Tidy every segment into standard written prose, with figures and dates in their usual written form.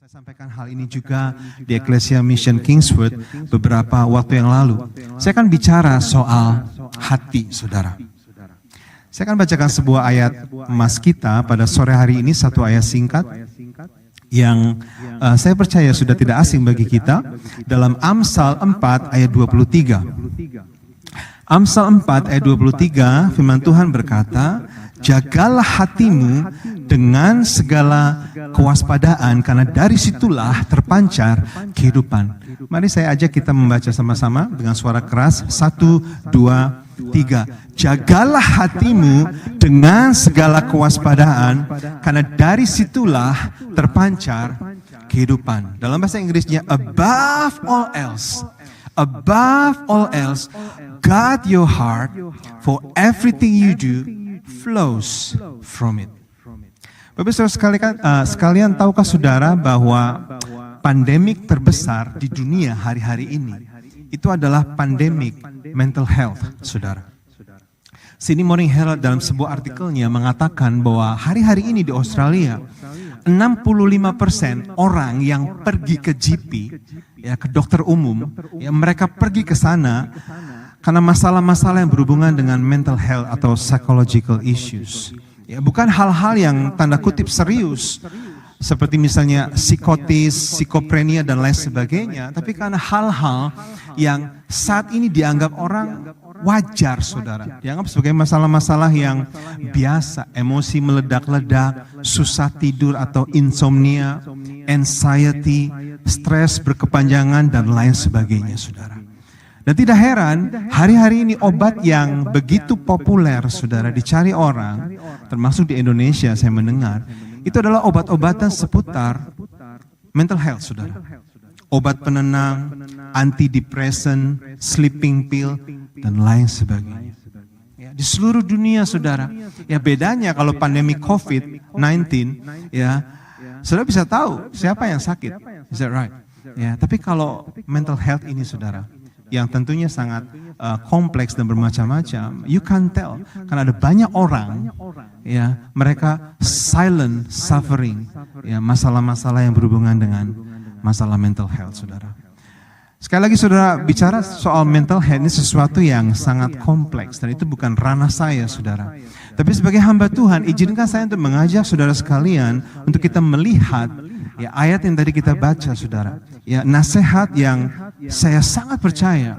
Saya sampaikan hal ini juga di Ecclesia Mission Kingswood beberapa waktu yang lalu. Saya akan bicara soal hati, saudara. Saya akan bacakan sebuah ayat emas kita pada sore hari ini, satu ayat singkat yang saya percaya sudah tidak asing bagi kita, dalam Amsal 4 ayat 23. Amsal 4 ayat 23, firman Tuhan berkata, jagalah hatimu dengan segala kewaspadaan, karena dari situlah terpancar kehidupan. Mari saya ajak kita membaca sama-sama dengan suara keras. 1, 2, 3. Jagalah hatimu dengan segala kewaspadaan, karena dari situlah terpancar kehidupan. Dalam bahasa Inggrisnya, above all else, guard your heart, for everything you do flows from it. Bapak Saudara sekalian, tahukah saudara bahwa pandemik terbesar di dunia hari-hari ini itu adalah pandemik mental health, saudara. Sydney Morning Herald dalam sebuah artikelnya mengatakan bahwa hari-hari ini di Australia 65% orang yang pergi ke GP, ya, ke dokter umum, ya, mereka pergi ke sana karena masalah-masalah yang berhubungan dengan mental health atau psychological issues. Ya, bukan hal-hal yang tanda kutip serius, seperti misalnya psikotis, psikoprenia dan lain sebagainya, tapi karena hal-hal yang saat ini dianggap orang wajar, saudara. Dianggap sebagai masalah-masalah yang biasa, emosi meledak-ledak, susah tidur atau insomnia, anxiety, stres berkepanjangan dan lain sebagainya, saudara. Dan tidak heran, hari-hari ini obat yang begitu populer, saudara, dicari orang, termasuk di Indonesia saya mendengar, itu adalah obat-obatan seputar mental health, saudara. Obat penenang, antidepresan, sleeping pill, dan lain sebagainya. Ya, di seluruh dunia, saudara. Ya, bedanya kalau pandemi COVID-19, ya, saudara bisa tahu siapa yang sakit. Is that right? Ya, tapi kalau mental health ini, saudara, yang tentunya sangat kompleks dan bermacam-macam, you can tell, karena ada banyak orang, ya, mereka silent suffering, ya, masalah-masalah yang berhubungan dengan masalah mental health, saudara. Sekali lagi, saudara, bicara soal mental health ini sesuatu yang sangat kompleks, dan itu bukan ranah saya, saudara. Tapi sebagai hamba Tuhan, izinkan saya untuk mengajak saudara sekalian untuk kita melihat, ya, ayat yang tadi kita baca, saudara. Ya, nasihat yang saya sangat percaya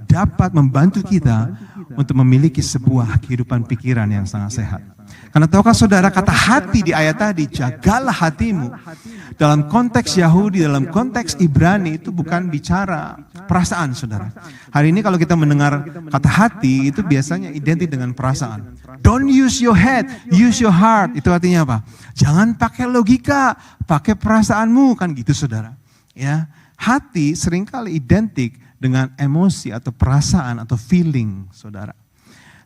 dapat membantu kita untuk memiliki sebuah kehidupan pikiran yang sangat sehat. Karena tahukah saudara, kata hati di ayat tadi, jagalah hatimu. Dalam konteks Yahudi, dalam konteks Ibrani itu bukan bicara perasaan, saudara. Hari ini kalau kita mendengar kata hati, itu biasanya identik dengan perasaan. Don't use your head, use your heart. Itu artinya apa? Jangan pakai logika, pakai perasaanmu, kan gitu, saudara. Ya, hati seringkali identik dengan emosi atau perasaan atau feeling, saudara.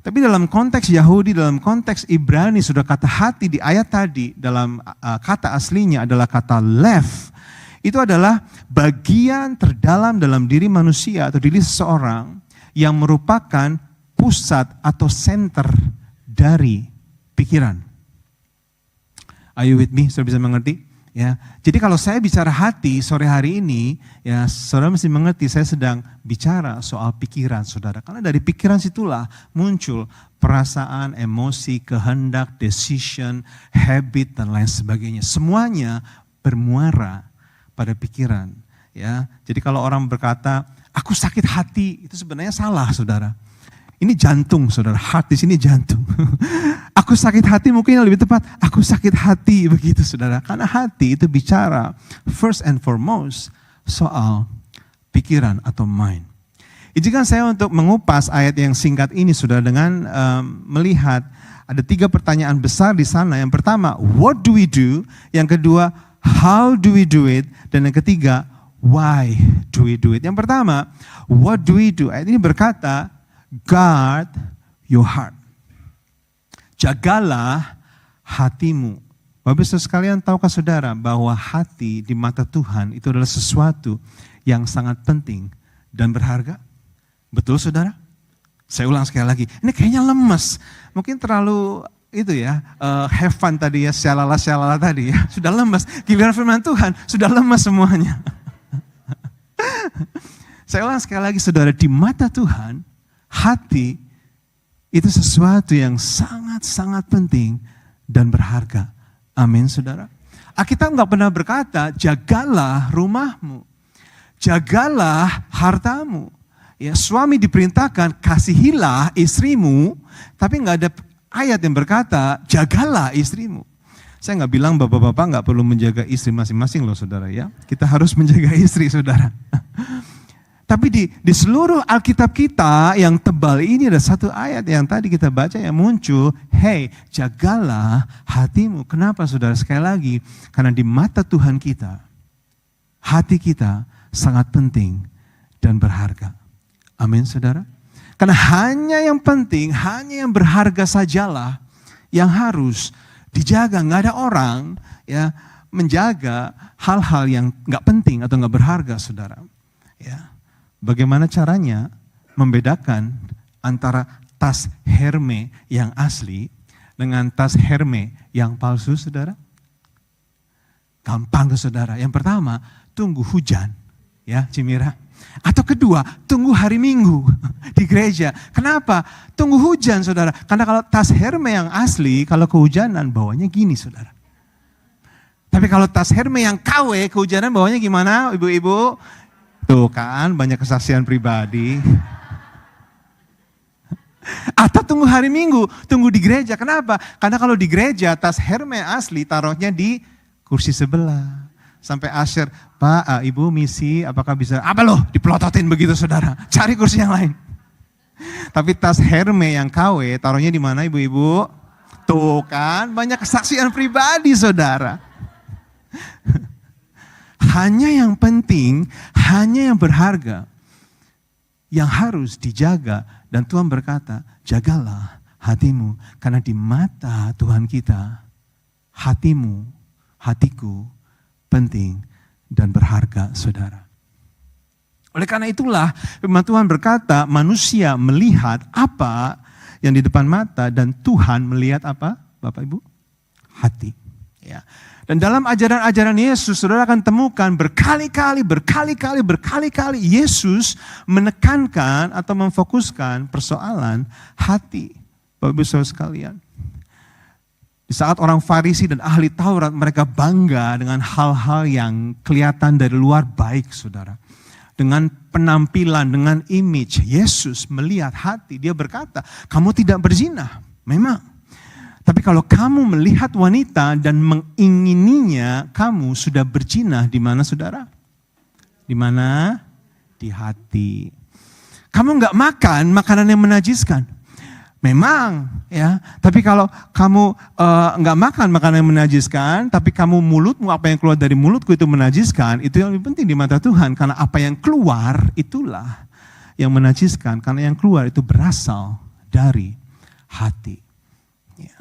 Tapi dalam konteks Yahudi, dalam konteks Ibrani, sudah kata hati di ayat tadi, dalam kata aslinya adalah kata lev. Itu adalah bagian terdalam dalam diri manusia atau diri seseorang yang merupakan pusat atau center dari pikiran. Are you with me? Saudara bisa mengerti? Ya, jadi kalau saya bicara hati sore hari ini, ya, saudara mesti mengerti saya sedang bicara soal pikiran, saudara. Karena dari pikiran situlah muncul perasaan, emosi, kehendak, decision, habit, dan lain sebagainya. Semuanya bermuara pada pikiran. Ya, jadi kalau orang berkata, aku sakit hati, itu sebenarnya salah, saudara. Ini jantung, saudara. Heart di sini jantung. Aku sakit hati mungkin yang lebih tepat. Aku sakit hati, begitu, saudara. Karena hati itu bicara first and foremost soal pikiran atau mind. Izinkan saya untuk mengupas ayat yang singkat ini, saudara, dengan melihat ada 3 pertanyaan besar di sana. Yang pertama, what do we do? Yang kedua, how do we do it? Dan yang ketiga, why do we do it? Yang pertama, what do we do? Ayat ini berkata, guard your heart. Jagalah hatimu. Bapak Ibu sekalian, tahukah saudara bahwa hati di mata Tuhan itu adalah sesuatu yang sangat penting dan berharga? Betul, saudara? Saya ulang sekali lagi, ini kayaknya lemes. Mungkin terlalu itu ya, have fun tadi ya, syalala tadi ya, sudah lemas. Giliran firman Tuhan, sudah lemas semuanya. Saya ulang sekali lagi saudara, di mata Tuhan, hati itu sesuatu yang sangat-sangat penting dan berharga. Amin saudara. Alkitab nggak pernah berkata, jagalah rumahmu, jagalah hartamu. Ya, suami diperintahkan kasihilah istrimu, tapi nggak ada ayat yang berkata jagalah istrimu. Saya nggak bilang bapak-bapak nggak perlu menjaga istri masing-masing loh saudara ya. Kita harus menjaga istri saudara. Tapi di seluruh Alkitab kita yang tebal ini ada satu ayat yang tadi kita baca yang muncul, hey jagalah hatimu. Kenapa saudara? Sekali lagi, karena di mata Tuhan kita, hati kita sangat penting dan berharga. Amin saudara. Karena hanya yang penting, hanya yang berharga sajalah yang harus dijaga. Nggak ada orang ya menjaga hal-hal yang nggak penting atau nggak berharga saudara. Ya. Bagaimana caranya membedakan antara tas Hermes yang asli dengan tas Hermes yang palsu saudara? Gampang tuh saudara. Yang pertama, tunggu hujan ya Cimira. Atau kedua, tunggu hari Minggu di gereja. Kenapa? Tunggu hujan saudara. Karena kalau tas Hermes yang asli, kalau kehujanan bawanya gini saudara. Tapi kalau tas Hermes yang KW, kehujanan bawanya gimana ibu-ibu? Tuh kan banyak kesaksian pribadi. Atau tunggu hari Minggu, tunggu di gereja. Kenapa? Karena kalau di gereja tas Hermes asli taruhnya di kursi sebelah. Sampai Asher, Pak, Ibu misi apakah bisa, apa loh dipelototin begitu saudara, cari kursi yang lain. Tapi tas Hermes yang KW taruhnya di mana ibu-ibu? Tuh kan banyak kesaksian pribadi saudara. Hanya yang penting, hanya yang berharga, yang harus dijaga. Dan Tuhan berkata, jagalah hatimu. Karena di mata Tuhan kita, hatimu, hatiku, penting dan berharga saudara. Oleh karena itulah firman Tuhan berkata manusia melihat apa yang di depan mata dan Tuhan melihat apa Bapak Ibu? Hati. Ya. Dan dalam ajaran-ajaran Yesus saudara akan temukan berkali-kali Yesus menekankan atau memfokuskan persoalan hati. Bapak Ibu saudara sekalian. Di saat orang Farisi dan ahli Taurat mereka bangga dengan hal-hal yang kelihatan dari luar baik saudara. Dengan penampilan, dengan image, Yesus melihat hati. Dia berkata, kamu tidak berzina. Memang. Tapi kalau kamu melihat wanita dan mengingininya, kamu sudah berzina di mana saudara? Di mana? Di hati. Kamu nggak makan makanan yang menajiskan. Memang ya, tapi kalau kamu nggak makan makanan yang menajiskan, tapi kamu mulutmu apa yang keluar dari mulutku itu menajiskan, itu yang lebih penting di mata Tuhan. Karena apa yang keluar itulah yang menajiskan, karena yang keluar itu berasal dari hati. Ya.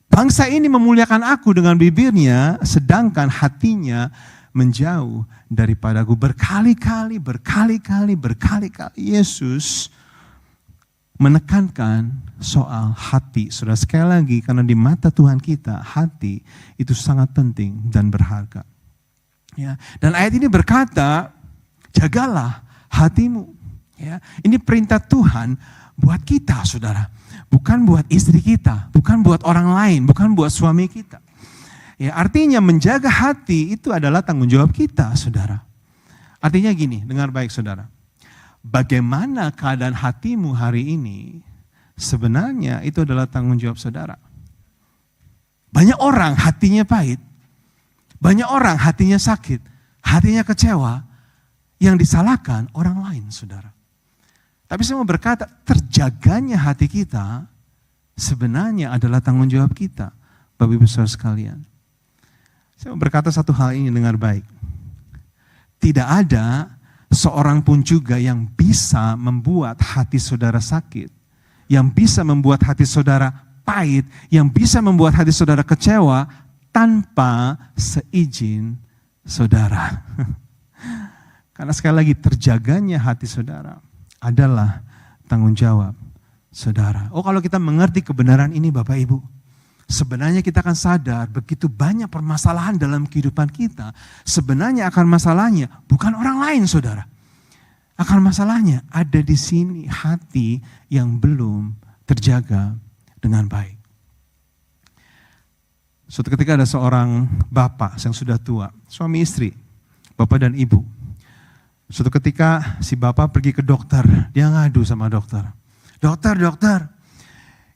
Bangsa ini memuliakan aku dengan bibirnya, sedangkan hatinya menjauh daripadaku. Berkali-kali Yesus menekankan soal hati. Saudara sekali lagi, karena di mata Tuhan kita, hati itu sangat penting dan berharga. Ya. Dan ayat ini berkata, jagalah hatimu. Ya. Ini perintah Tuhan buat kita saudara. Bukan buat istri kita, bukan buat orang lain, bukan buat suami kita. Ya, artinya menjaga hati itu adalah tanggung jawab kita saudara. Artinya gini, dengar baik saudara. Bagaimana keadaan hatimu hari ini, sebenarnya itu adalah tanggung jawab saudara. Banyak orang hatinya pahit, banyak orang hatinya sakit, hatinya kecewa, yang disalahkan orang lain saudara. Tapi saya mau berkata, terjaganya hati kita sebenarnya adalah tanggung jawab kita, Bapak Ibu Saudara sekalian. Saya mau berkata satu hal ini dengar baik. Tidak ada seorang pun juga yang bisa membuat hati saudara sakit, yang bisa membuat hati saudara pahit, yang bisa membuat hati saudara kecewa tanpa seizin saudara. Karena sekali lagi terjaganya hati saudara adalah tanggung jawab saudara. Oh kalau kita mengerti kebenaran ini Bapak Ibu, sebenarnya kita akan sadar begitu banyak permasalahan dalam kehidupan kita. Sebenarnya akar masalahnya bukan orang lain, saudara. Akar masalahnya ada di sini, hati yang belum terjaga dengan baik. Suatu ketika ada seorang bapak yang sudah tua, suami istri, bapak dan ibu. Suatu ketika si bapak pergi ke dokter, dia ngadu sama dokter. Dokter,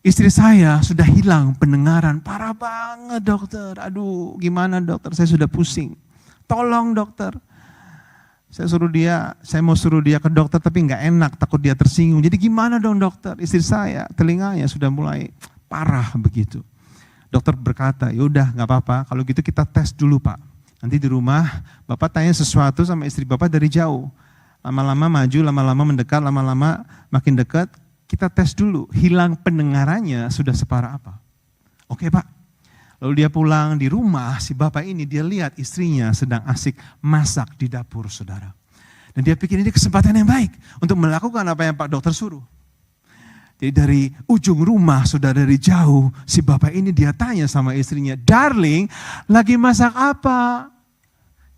istri saya sudah hilang pendengaran, parah banget dokter. Aduh, gimana dokter, saya sudah pusing. Tolong dokter. Saya mau suruh dia ke dokter tapi nggak enak, takut dia tersinggung. Jadi gimana dong dokter? Istri saya telinganya sudah mulai parah begitu. Dokter berkata, yaudah nggak apa-apa, kalau gitu kita tes dulu Pak. Nanti di rumah Bapak tanya sesuatu sama istri Bapak dari jauh. Lama-lama maju, lama-lama mendekat, lama-lama makin dekat. Kita tes dulu, hilang pendengarannya sudah separah apa. Oke Pak. Lalu dia pulang di rumah, si bapak ini dia lihat istrinya sedang asik masak di dapur, saudara. Dan dia pikir ini kesempatan yang baik untuk melakukan apa yang Pak Dokter suruh. Jadi dari ujung rumah, saudara, dari jauh, si bapak ini dia tanya sama istrinya, darling, lagi masak apa?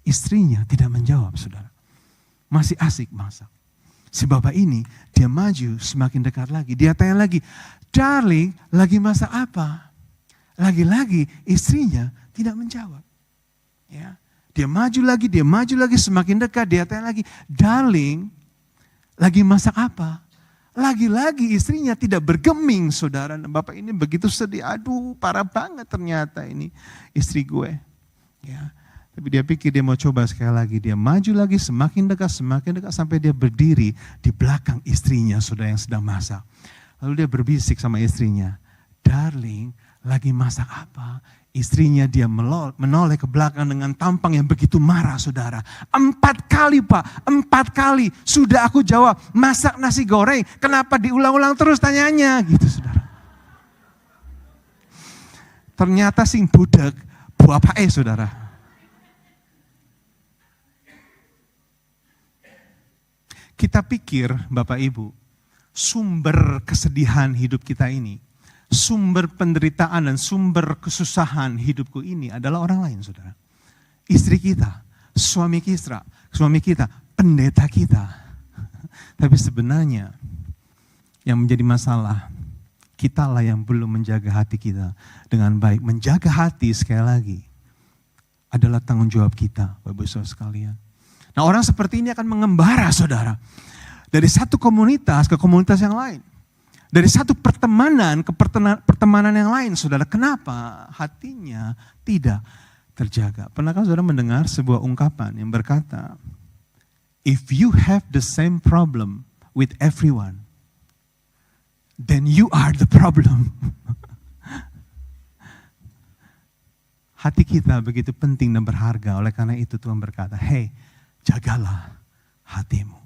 Istrinya tidak menjawab, saudara. Masih asik masak. Si bapak ini, dia maju semakin dekat lagi. Dia tanya lagi, darling, lagi masak apa? Lagi-lagi istrinya tidak menjawab. Ya. Dia maju lagi, semakin dekat. Dia tanya lagi, darling, lagi masak apa? Lagi-lagi istrinya tidak bergeming, saudara. Dan bapak ini begitu sedih, aduh parah banget ternyata ini istri gue. Ya. Tapi dia pikir dia mau coba sekali lagi. Dia maju lagi, semakin dekat, sampai dia berdiri di belakang istrinya, saudara, yang sedang masak. Lalu dia berbisik sama istrinya, darling, lagi masak apa? Istrinya dia menoleh ke belakang dengan tampang yang begitu marah, saudara. 4 kali Pak, 4 kali sudah aku jawab, masak nasi goreng. Kenapa diulang-ulang terus tanyanya? Gitu, saudara. Ternyata sing budek, buah pae, saudara. Kita pikir, Bapak Ibu, sumber kesedihan hidup kita ini, sumber penderitaan dan sumber kesusahan hidupku ini adalah orang lain, saudara. Istri kita, suami kita, pendeta kita. Tapi sebenarnya yang menjadi masalah, kitalah yang belum menjaga hati kita dengan baik. Menjaga hati sekali lagi adalah tanggung jawab kita, Bapak Ibu Saudara sekalian. Nah, orang seperti ini akan mengembara, saudara. Dari satu komunitas ke komunitas yang lain. Dari satu pertemanan ke pertemanan yang lain, saudara. Kenapa hatinya tidak terjaga? Pernahkah saudara mendengar sebuah ungkapan yang berkata, if you have the same problem with everyone, then you are the problem. Hati kita begitu penting dan berharga. Oleh karena itu Tuhan berkata, hey, jagalah hatimu.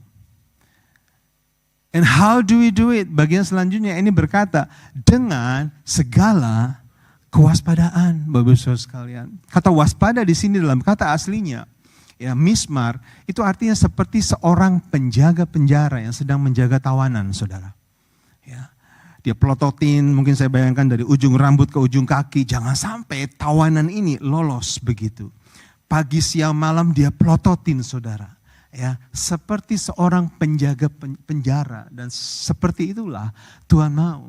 And how do we do it? Bagian selanjutnya ini berkata, dengan segala kewaspadaan, Bapak Ibu Saudara sekalian. Kata waspada di sini dalam kata aslinya, ya mismar, itu artinya seperti seorang penjaga penjara yang sedang menjaga tawanan, saudara. Ya, dia pelototin, mungkin saya bayangkan dari ujung rambut ke ujung kaki, jangan sampai tawanan ini lolos begitu. Pagi, siang, malam dia pelototin, saudara. Ya, seperti seorang penjaga penjara, dan seperti itulah Tuhan mau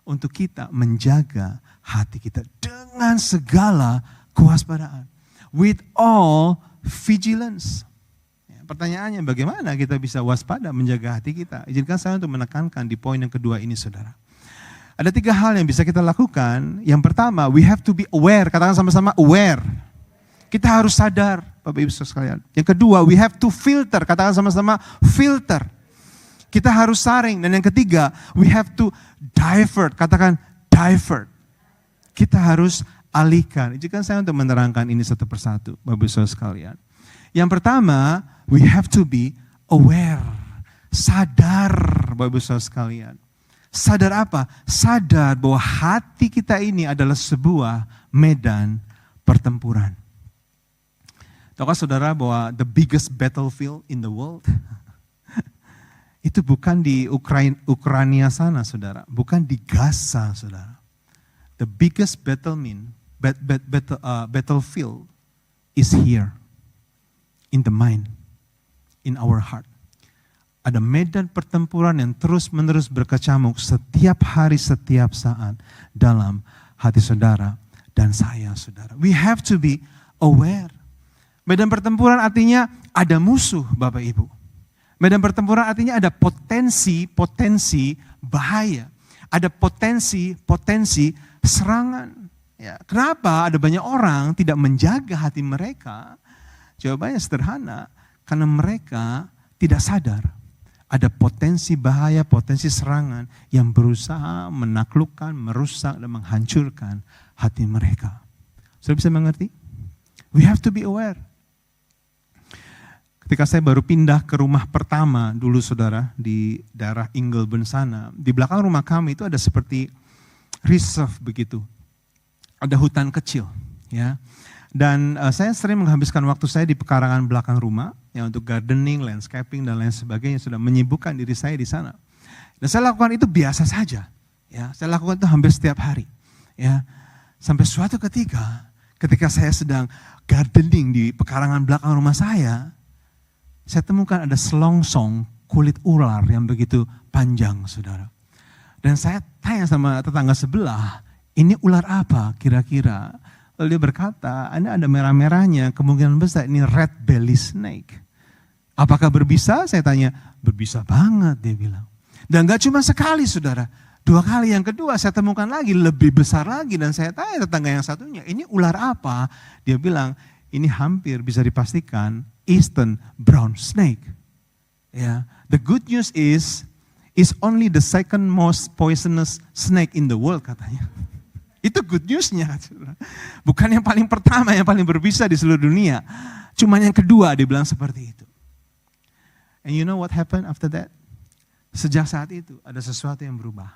untuk kita menjaga hati kita dengan segala kewaspadaan, with all vigilance. Ya, pertanyaannya bagaimana kita bisa waspada menjaga hati kita? Izinkan saya untuk menekankan di poin yang kedua ini, saudara. Ada 3 hal yang bisa kita lakukan. Yang pertama, we have to be aware. Katakan sama-sama aware. Kita harus sadar, Bapak Ibu Saudara sekalian. Yang kedua, we have to filter. Katakan sama-sama filter. Kita harus saring. Dan yang ketiga, we have to divert. Katakan divert. Kita harus alihkan. Izinkan saya untuk menerangkan ini satu persatu, Bapak Ibu Saudara sekalian. Yang pertama, we have to be aware. Sadar, Bapak Ibu Saudara sekalian. Sadar apa? Sadar bahwa hati kita ini adalah sebuah medan pertempuran. Tahukah saudara bahwa the biggest battlefield in the world itu bukan di Ukraina sana, saudara. Bukan di Gaza, saudara. the biggest battlefield is here, in the mind, in our heart. Ada medan pertempuran yang terus-menerus berkecamuk setiap hari, setiap saat dalam hati saudara dan saya, saudara. We have to be aware. Medan pertempuran artinya ada musuh, Bapak Ibu. Medan pertempuran artinya ada potensi bahaya. Ada potensi serangan. Ya, kenapa ada banyak orang tidak menjaga hati mereka? Jawabannya sederhana, karena mereka tidak sadar ada potensi bahaya, potensi serangan yang berusaha menaklukkan, merusak, dan menghancurkan hati mereka. Sudah bisa mengerti? We have to be aware. Ketika saya baru pindah ke rumah pertama dulu, saudara, di daerah Ingleburn sana, di belakang rumah kami itu ada seperti reserve begitu. Ada hutan kecil, ya. Dan saya sering menghabiskan waktu saya di pekarangan belakang rumah, ya, untuk gardening, landscaping, dan lain sebagainya, sudah menyibukkan diri saya di sana. Dan saya lakukan itu biasa saja, ya. Saya lakukan itu hampir setiap hari, ya. Sampai suatu ketika saya sedang gardening di pekarangan belakang rumah saya temukan ada selongsong kulit ular yang begitu panjang, saudara. Dan saya tanya sama tetangga sebelah, ini ular apa kira-kira? Lalu dia berkata, ini ada merah-merahnya, kemungkinan besar ini red belly snake. Apakah berbisa? Saya tanya, berbisa banget, dia bilang. Dan gak cuma sekali, saudara. 2 kali, yang kedua saya temukan lagi, lebih besar lagi. Dan saya tanya tetangga yang satunya, ini ular apa? Dia bilang, ini hampir bisa dipastikan Eastern brown snake. Ya, the good news is only the second most poisonous snake in the world, katanya. Itu good newsnya. Bukan yang paling pertama, yang paling berbisa di seluruh dunia. Cuma yang kedua dia bilang seperti itu. And you know what happened after that? Sejak saat itu ada sesuatu yang berubah.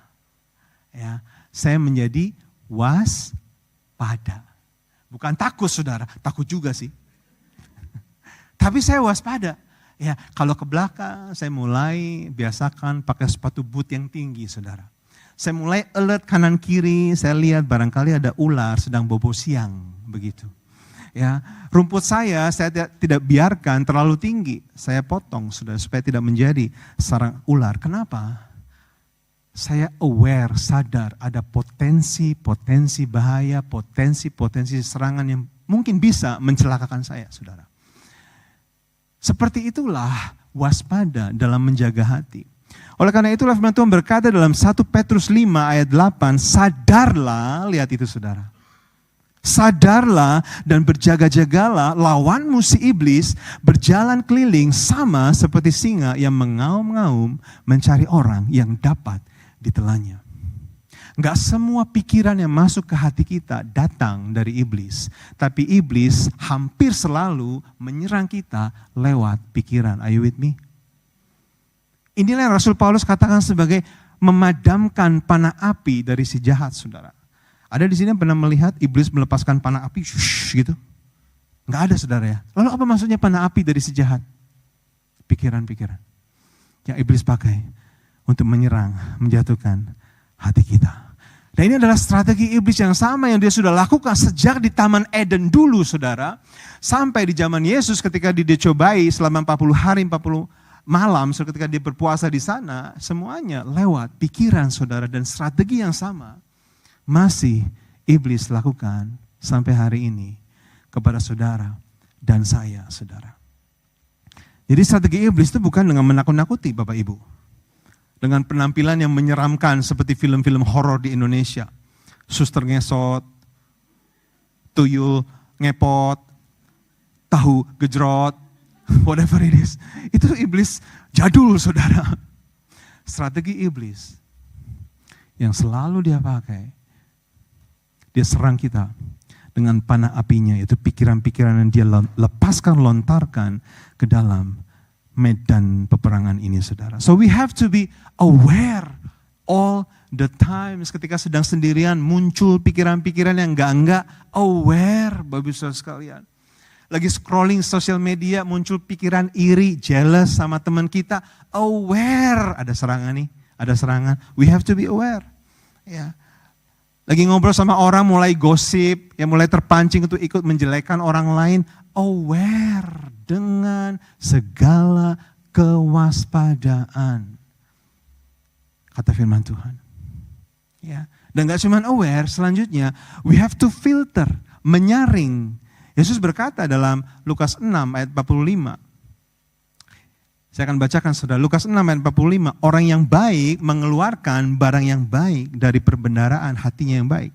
Ya, saya menjadi waspada. Bukan takut, saudara, takut juga sih. Tapi saya waspada. Ya, kalau ke belakang saya mulai biasakan pakai sepatu boot yang tinggi, saudara. Saya mulai alert kanan kiri, saya lihat barangkali ada ular sedang bobo siang, begitu. Ya, rumput saya tidak biarkan terlalu tinggi. Saya potong, saudara, supaya tidak menjadi sarang ular. Kenapa? Saya aware, sadar ada potensi bahaya, potensi serangan yang mungkin bisa mencelakakan saya, saudara. Seperti itulah waspada dalam menjaga hati. Oleh karena itulah firman Tuhan berkata dalam 1 Petrus 5 ayat 8, sadarlah, lihat itu, saudara. Sadarlah dan berjaga-jagalah, lawanmu si iblis berjalan keliling sama seperti singa yang mengaum-ngaum mencari orang yang dapat ditelannya. Enggak semua pikiran yang masuk ke hati kita datang dari iblis. Tapi iblis hampir selalu menyerang kita lewat pikiran. Are you with me? Inilah yang Rasul Paulus katakan sebagai memadamkan panah api dari si jahat, saudara. Ada di sini yang pernah melihat iblis melepaskan panah api, gitu? Enggak ada, saudara, ya. Lalu apa maksudnya panah api dari si jahat? Pikiran-pikiran yang iblis pakai untuk menyerang, menjatuhkan hati kita. Dan ini adalah strategi iblis yang sama yang dia sudah lakukan sejak di Taman Eden dulu, saudara. Sampai di zaman Yesus ketika dia cobai selama 40 hari, 40 malam, ketika dia berpuasa di sana, semuanya lewat pikiran, saudara, dan strategi yang sama masih iblis lakukan sampai hari ini kepada saudara dan saya, saudara. Jadi strategi iblis itu bukan dengan menakut-nakuti, Bapak Ibu. Dengan penampilan yang menyeramkan seperti film-film horor di Indonesia. Suster ngesot, tuyul ngepot, tahu gejrot, whatever it is. Itu iblis jadul, saudara. Strategi iblis yang selalu dia pakai. Dia serang kita dengan panah apinya, yaitu pikiran-pikiran yang dia lepaskan, lontarkan ke dalam medan peperangan ini, saudara. So we have to be aware all the time. Ketika sedang sendirian muncul pikiran-pikiran yang enggak, aware, Bapak Ibu sekalian. Lagi scrolling sosial media muncul pikiran iri, jealous sama teman kita, aware. Ada serangan nih, ada serangan. We have to be aware. Ya. Lagi ngobrol sama orang mulai gosip, ya mulai terpancing untuk ikut menjelekkan orang lain. Aware dengan segala kewaspadaan. Kata firman Tuhan. Ya. Dan gak cuma aware, selanjutnya we have to filter, menyaring. Yesus berkata dalam Lukas 6 ayat 45. Saya akan bacakan saudara, Lukas 6 ayat 45. Orang yang baik mengeluarkan barang yang baik dari perbendaharaan hatinya yang baik.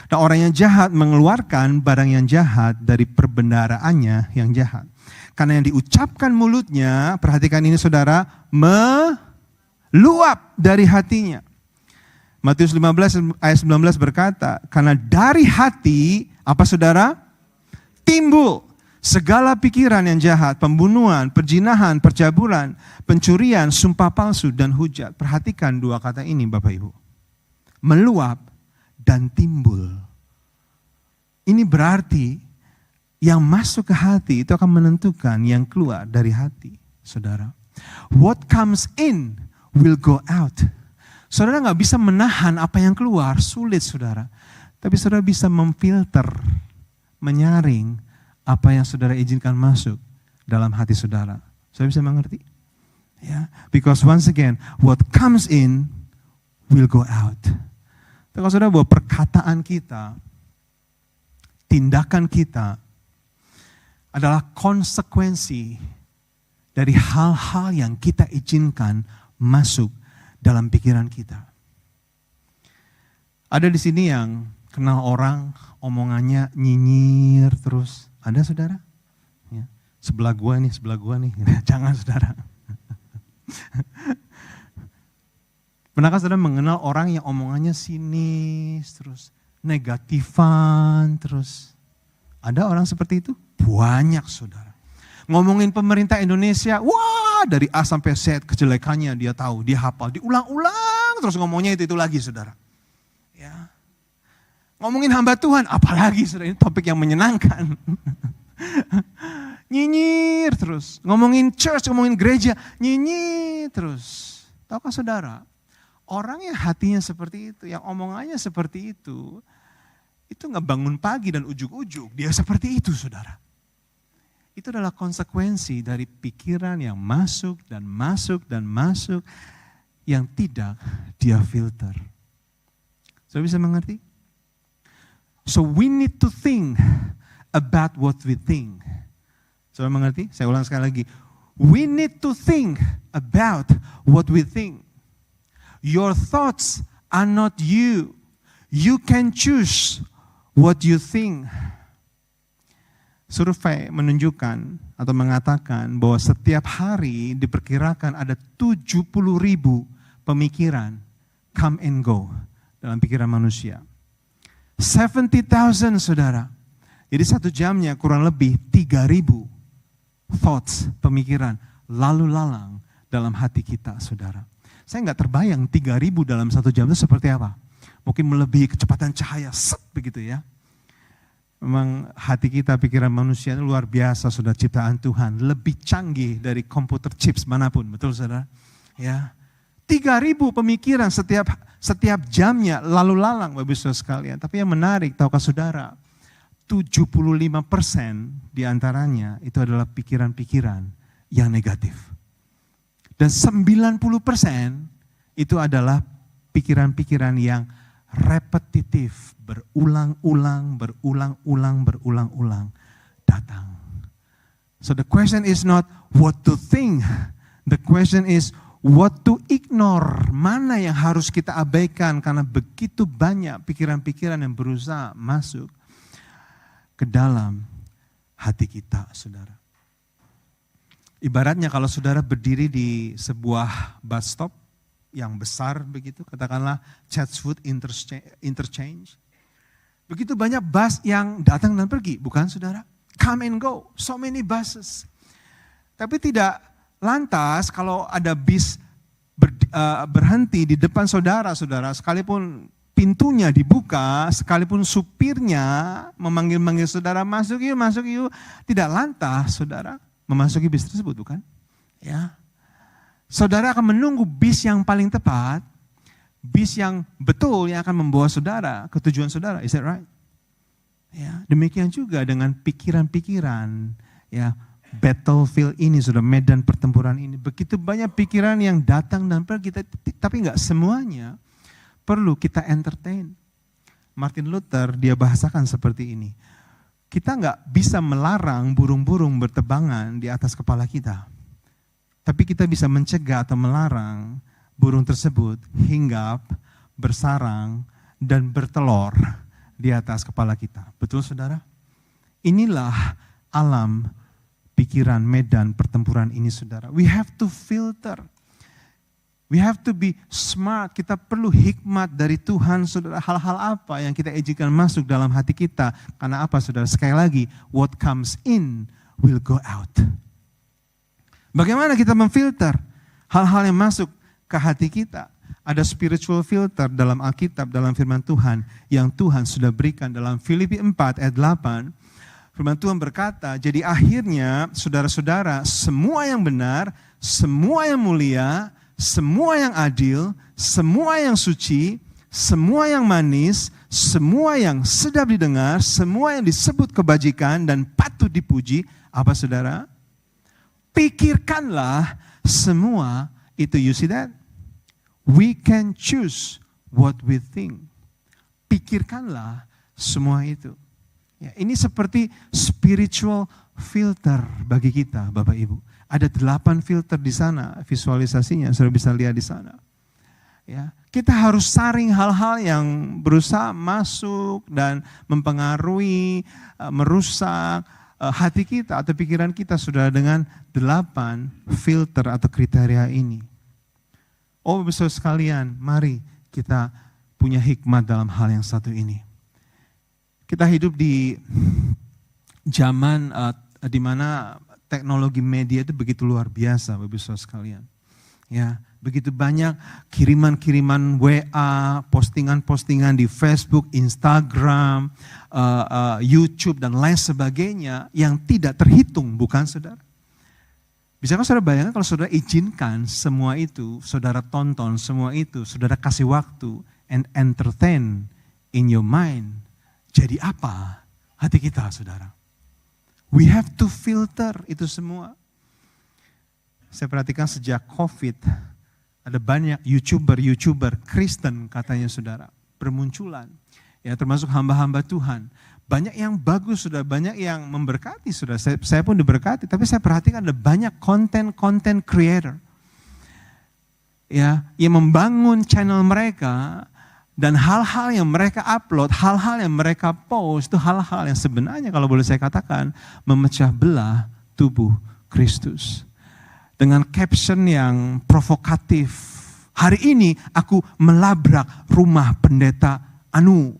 Dan orang yang jahat mengeluarkan barang yang jahat dari perbendaharaannya yang jahat. Karena yang diucapkan mulutnya, perhatikan ini saudara, meluap dari hatinya. Matius 15 ayat 19 berkata, karena dari hati, apa saudara? Timbul segala pikiran yang jahat, pembunuhan, perzinahan, percabulan, pencurian, sumpah palsu, dan hujat. Perhatikan dua kata ini Bapak Ibu. Meluap dan timbul. Ini berarti yang masuk ke hati itu akan menentukan yang keluar dari hati, saudara. What comes in will go out. Saudara gak bisa menahan apa yang keluar, sulit saudara. Tapi saudara bisa memfilter, menyaring apa yang saudara izinkan masuk dalam hati saudara. Saudara bisa mengerti? Ya, because once again, what comes in will go out. Kalau saudara bahwa perkataan kita, tindakan kita adalah konsekuensi dari hal-hal yang kita izinkan masuk dalam pikiran kita. Ada di sini yang kenal orang, omongannya nyinyir terus. Ada saudara? Ya. Sebelah gua nih. Jangan saudara. Pernahkah saudara mengenal orang yang omongannya sinis terus, negatifan terus? Ada orang seperti itu? Banyak saudara. Ngomongin pemerintah Indonesia, wah dari A sampai Z kejelekannya dia tahu, dia hafal, diulang-ulang terus ngomongnya itu lagi saudara. Ya. Ngomongin hamba Tuhan, apalagi saudara, ini topik yang menyenangkan. Nyinyir terus, ngomongin church, ngomongin gereja, nyinyir terus. Tahukah saudara, orang yang hatinya seperti itu, yang omongannya seperti itu gak bangun pagi dan ujuk-ujuk, dia seperti itu saudara. Itu adalah konsekuensi dari pikiran yang masuk dan masuk dan masuk yang tidak dia filter. Saudara bisa mengerti? So we need to think about what we think. Saudara mengerti? Saya ulang sekali lagi. We need to think about what we think. Your thoughts are not you. You can choose what you think. Survei menunjukkan atau mengatakan bahwa setiap hari diperkirakan ada 70.000 pemikiran come and go dalam pikiran manusia. 70,000 saudara. Jadi 1 jamnya kurang lebih 3.000 thoughts, pemikiran lalu lalang dalam hati kita saudara. Saya nggak terbayang 3.000 dalam 1 jam itu seperti apa. Mungkin melebihi kecepatan cahaya, set begitu ya. Memang hati kita, pikiran manusia itu luar biasa, saudara, ciptaan Tuhan. Lebih canggih dari komputer chips manapun, betul saudara? Ya, 3.000 pemikiran setiap jamnya lalu lalang, Bapak Ibu sekalian. Tapi yang menarik, tahukah saudara, 75% diantaranya itu adalah pikiran-pikiran yang negatif. Dan 90% itu adalah pikiran-pikiran yang repetitif, berulang-ulang datang. So the question is not what to think, the question is what to ignore. Mana yang harus kita abaikan karena begitu banyak pikiran-pikiran yang berusaha masuk ke dalam hati kita, saudara. Ibaratnya kalau saudara berdiri di sebuah bus stop yang besar begitu, katakanlah Chatswood Interchange. Begitu banyak bus yang datang dan pergi, bukan saudara? Come and go, so many buses. Tapi tidak lantas kalau ada bis berhenti di depan saudara, sekalipun pintunya dibuka, sekalipun supirnya memanggil-manggil saudara, masuk yuk, tidak lantas saudara memasuki bis tersebut, bukan? Ya. Saudara akan menunggu bis yang paling tepat bis yang betul yang akan membawa saudara ke tujuan saudara. Is that right? Ya, demikian juga dengan pikiran-pikiran, ya, battlefield ini, sudah medan pertempuran ini. Begitu banyak pikiran yang datang dan pergi, tapi enggak semuanya perlu kita entertain. Martin Luther dia bahasakan seperti ini. Kita enggak bisa melarang burung-burung berterbangan di atas kepala kita. Tapi kita bisa mencegah atau melarang burung tersebut hinggap, bersarang, dan bertelur di atas kepala kita. Betul saudara? Inilah alam pikiran medan pertempuran ini saudara. We have to filter. We have to be smart. Kita perlu hikmat dari Tuhan saudara. Hal-hal apa yang kita izinkan masuk dalam hati kita. Karena apa saudara? Sekali lagi, what comes in will go out. Bagaimana kita memfilter hal-hal yang masuk ke hati kita? Ada spiritual filter dalam Alkitab, dalam firman Tuhan yang Tuhan sudah berikan dalam Filipi 4 ayat 8. Firman Tuhan berkata, jadi akhirnya saudara-saudara, semua yang benar, semua yang mulia, semua yang adil, semua yang suci, semua yang manis, semua yang sedap didengar, semua yang disebut kebajikan dan patut dipuji, apa saudara? Pikirkanlah semua itu. You see that? We can choose what we think. Pikirkanlah semua itu. Ya, ini seperti spiritual filter bagi kita, Bapak Ibu. Ada 8 filter di sana, visualisasinya sudah bisa lihat di sana. Ya, kita harus saring hal-hal yang berusaha masuk dan mempengaruhi, merusak hati kita atau pikiran kita sudah dengan 8 filter atau kriteria ini. Oh besar sekalian, mari kita punya hikmat dalam hal yang satu ini. Kita hidup di zaman di mana teknologi media itu begitu luar biasa, Bapak Ibu sekalian. Ya, begitu banyak kiriman-kiriman WA, postingan-postingan di Facebook, Instagram, YouTube dan lain sebagainya yang tidak terhitung, bukan saudara? Bisakah saudara bayangkan kalau saudara izinkan semua itu, saudara tonton semua itu, saudara kasih waktu and entertain in your mind. Jadi apa hati kita saudara? We have to filter itu semua. Saya perhatikan sejak COVID, ada banyak YouTuber Kristen katanya saudara, bermunculan. Ya, termasuk hamba-hamba Tuhan. Banyak yang bagus sudah, banyak yang memberkati sudah. Saya pun diberkati, tapi saya perhatikan ada banyak content creator. Ya, yang membangun channel mereka dan hal-hal yang mereka upload, hal-hal yang mereka post itu hal-hal yang sebenarnya kalau boleh saya katakan memecah belah tubuh Kristus. Dengan caption yang provokatif. Hari ini aku melabrak rumah pendeta Anu.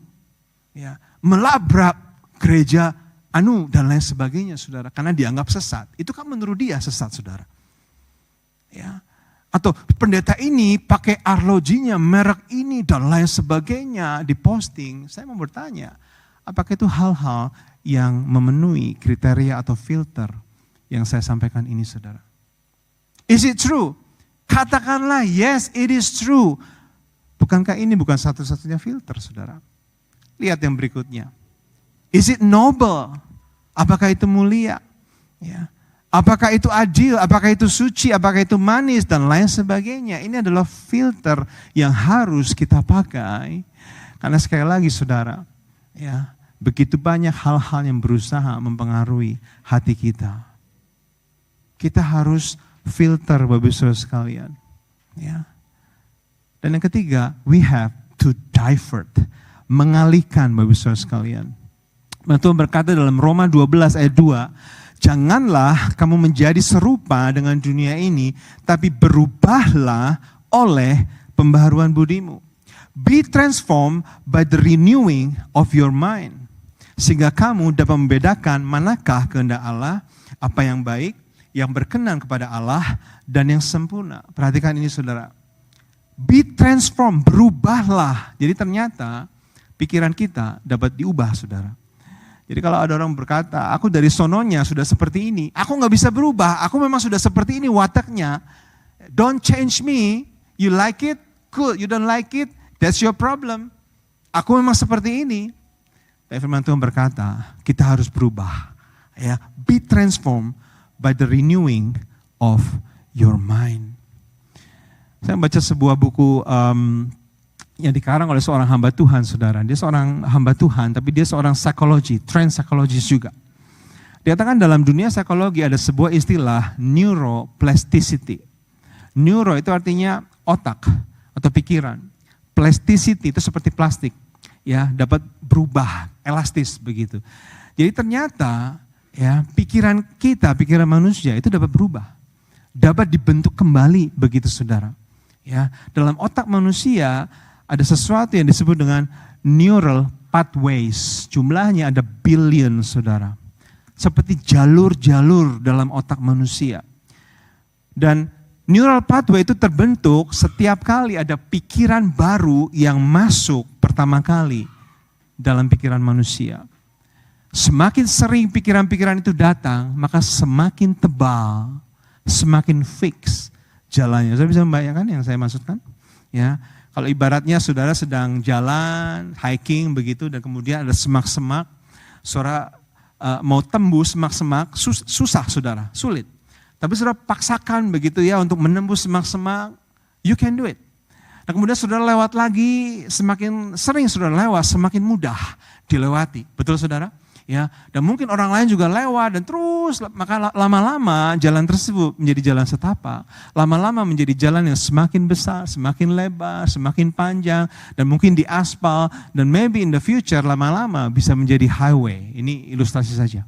Ya, melabrak gereja Anu dan lain sebagainya saudara. Karena dianggap sesat. Itu kan menurut dia sesat saudara. Ya. Atau pendeta ini pakai arlojinya, merek ini dan lain sebagainya diposting. Saya mau bertanya, apakah itu hal-hal yang memenuhi kriteria atau filter yang saya sampaikan ini saudara? Is it true? Katakanlah yes it is true. Bukankah ini bukan satu-satunya filter saudara? Lihat yang berikutnya. Is it noble? Apakah itu mulia? Ya. Apakah itu adil? Apakah itu suci? Apakah itu manis? Dan lain sebagainya. Ini adalah filter yang harus kita pakai. Karena sekali lagi saudara, ya, begitu banyak hal-hal yang berusaha mempengaruhi hati kita. Kita harus filter Bapak Ibu sekalian. Ya. Dan yang ketiga, we have to divert. Mengalihkan Bapak Ibu sekalian. Tuhan berkata dalam Roma 12 ayat 2, janganlah kamu menjadi serupa dengan dunia ini, tapi berubahlah oleh pembaharuan budimu. Be transformed by the renewing of your mind. Sehingga kamu dapat membedakan manakah kehendak Allah, apa yang baik, yang berkenan kepada Allah, dan yang sempurna. Perhatikan ini saudara. Be transformed, berubahlah. Jadi ternyata pikiran kita dapat diubah saudara. Jadi kalau ada orang berkata, aku dari sononya sudah seperti ini, aku gak bisa berubah, aku memang sudah seperti ini wataknya. Don't change me, you like it, Cool, you don't like it, that's your problem. Aku memang seperti ini. Tapi firman Tuhan berkata, kita harus berubah. Ya, be transformed by the renewing of your mind. Saya baca sebuah buku yang dikarang oleh seorang hamba Tuhan, saudara. Dia seorang hamba Tuhan, tapi dia seorang psikologi, trained psychologist juga. Dikatakan dalam dunia psikologi ada sebuah istilah neuroplasticity. Neuro itu artinya otak atau pikiran. Plasticity itu seperti plastik, ya, dapat berubah, elastis begitu. Jadi ternyata ya pikiran kita, pikiran manusia itu dapat berubah, dapat dibentuk kembali begitu, saudara. Ya, dalam otak manusia ada sesuatu yang disebut dengan neural pathways. Jumlahnya ada billion, saudara. Seperti jalur-jalur dalam otak manusia. Dan neural pathway itu terbentuk setiap kali ada pikiran baru yang masuk pertama kali dalam pikiran manusia. Semakin sering pikiran-pikiran itu datang, maka semakin tebal, semakin fix jalannya. Saya bisa membayangkan yang saya maksudkan? Ya, kalau ibaratnya saudara sedang jalan, hiking begitu, dan kemudian ada semak-semak, saudara mau tembus semak-semak, susah saudara, sulit. Tapi saudara paksakan begitu ya untuk menembus semak-semak, you can do it. Nah kemudian saudara lewat lagi, semakin sering saudara lewat, semakin mudah dilewati. Betul saudara? Ya, dan mungkin orang lain juga lewat dan terus, maka lama-lama jalan tersebut menjadi jalan setapak. Lama-lama menjadi jalan yang semakin besar, semakin lebar, semakin panjang, dan mungkin di aspal, dan maybe in the future lama-lama bisa menjadi highway. Ini ilustrasi saja.